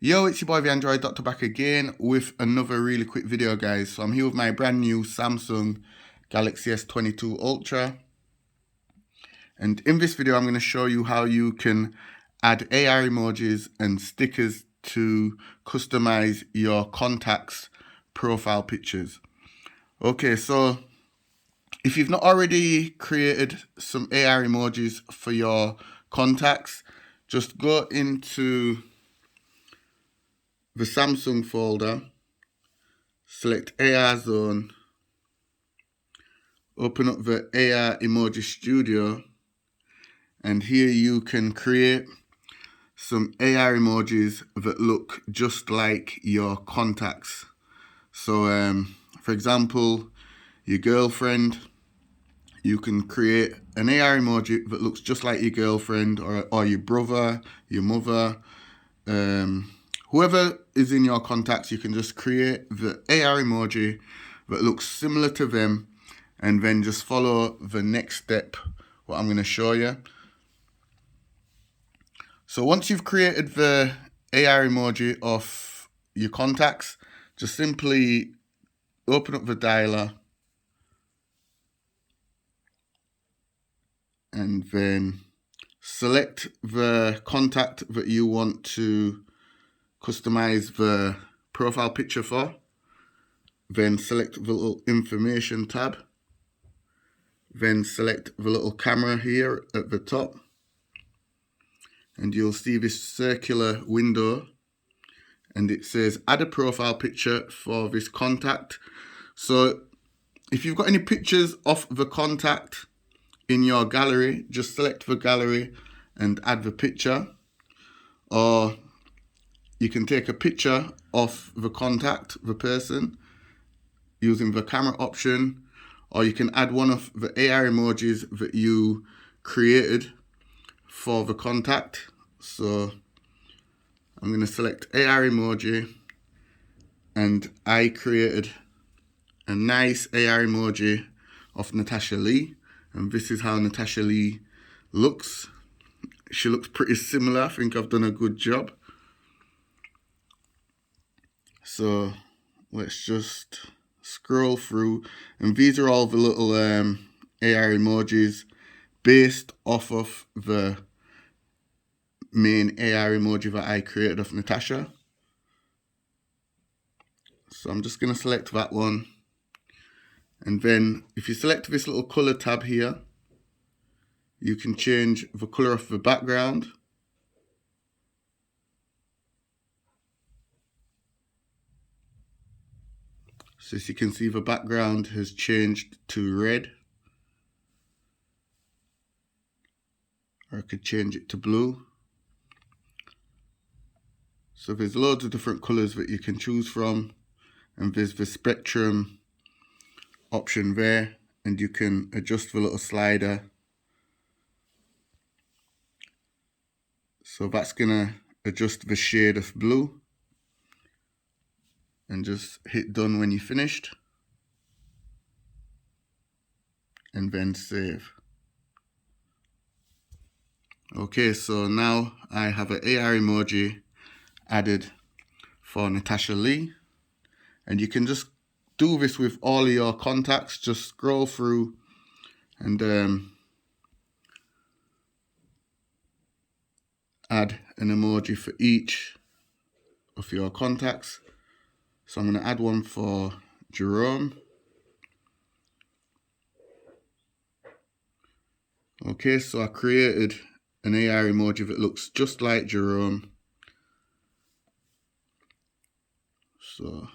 Yo, it's your boy the Android Doctor back again with another really quick video, guys. So I'm here with my brand new Samsung Galaxy S22 Ultra, and in this video I'm going to show you how you can add AR emojis and stickers to customize your contacts profile pictures. Okay, so if you've not already created some AR emojis for your contacts, just go into the Samsung folder, select AR Zone, open up the AR Emoji Studio, and here you can create some AR emojis that look just like your contacts. So for example, your girlfriend, you can create an AR emoji that looks just like your girlfriend, or your brother, your mother, whoever is in your contacts. You can just create the AR emoji that looks similar to them, and then just follow the next step, what I'm going to show you. So once you've created the AR emoji of your contacts, just simply open up the dialer and then select the contact that you want to customize the profile picture for. Then select the little information tab. Then select the little camera here at the top. And you'll see this circular window. And it says add a profile picture for this contact. So if you've got any pictures of the contact in your gallery, just select the gallery and add the picture. Or you can take a picture of the contact, the person, using the camera option, or you can add one of the AR emojis that you created for the contact. So I'm going to select AR emoji, and I created a nice AR emoji of Natasha Lee, and this is how Natasha Lee looks. She looks pretty similar. I think I've done a good job. So let's just scroll through, and these are all the little AR emojis based off of the main AR emoji that I created of Natasha. So I'm just going to select that one, and then if you select this little color tab here, you can change the color of the background. So as you can see, the background has changed to red, or I could change it to blue. So there's loads of different colors that you can choose from, and there's the spectrum option there, and you can adjust the little slider. So that's gonna adjust the shade of blue, and just hit done when you're finished, and then save. Okay, so now I have an AR emoji added for Natasha Lee, and you can just do this with all of your contacts. Just scroll through and add an emoji for each of your contacts. So I'm going to add one for Jerome. Okay, so I created an AR emoji that looks just like Jerome. So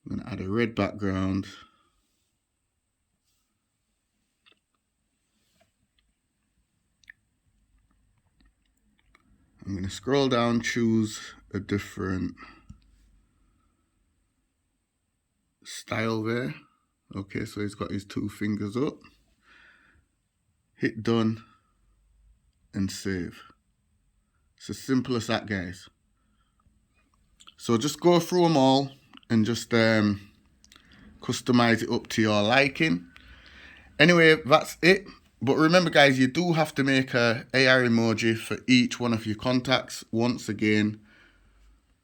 I'm going to add a red background. I'm going to scroll down, choose a different style there. Okay, so he's got his two fingers up. Hit done and save. It's as simple as that, guys. So just go through them all and just customize it up to your liking. Anyway, that's it. But remember guys, you do have to make a AR emoji for each one of your contacts once again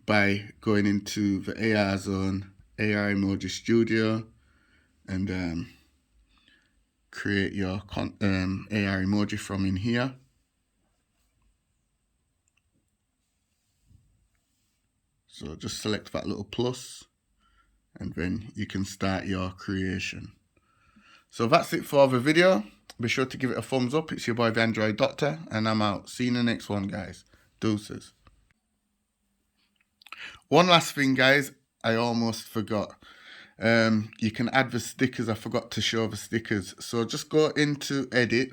by going into the AR zone, AR Emoji Studio, and create your AR emoji from in here. So just select that little plus and then you can start your creation. So that's it for the video. Be sure to give it a thumbs up. It's your boy the Android Doctor and I'm out. See you in the next one guys. Deuces. One last thing guys, I almost forgot. You can add the stickers. I forgot to show the stickers. So just go into edit.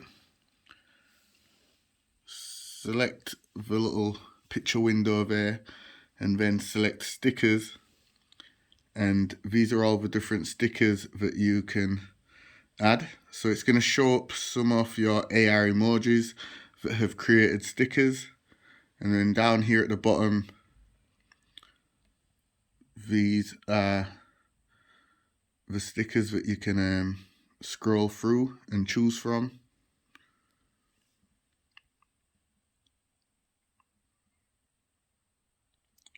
Select the little picture window there and then select stickers, and these are all the different stickers that you can add. So it's going to show up some of your AR emojis that have created stickers, and then down here at the bottom these are the stickers that you can scroll through and choose from.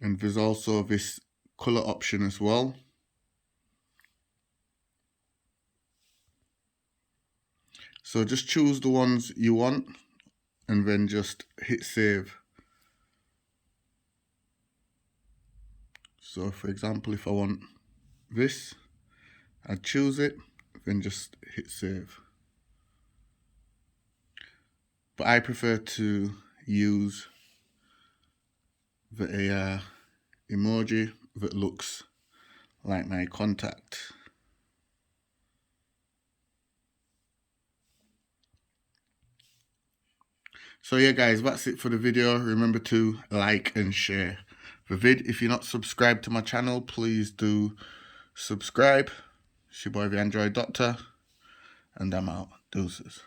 And there's also this color option as well. So just choose the ones you want and then just hit save. So for example, if I want this, I'd choose it, then just hit save. But I prefer to use the AR emoji that looks like my contact. So yeah guys, that's it for the video. Remember to like and share the vid. If you're not subscribed to my channel, please do subscribe. It's your boy the Android Doctor and I'm out. Deuces.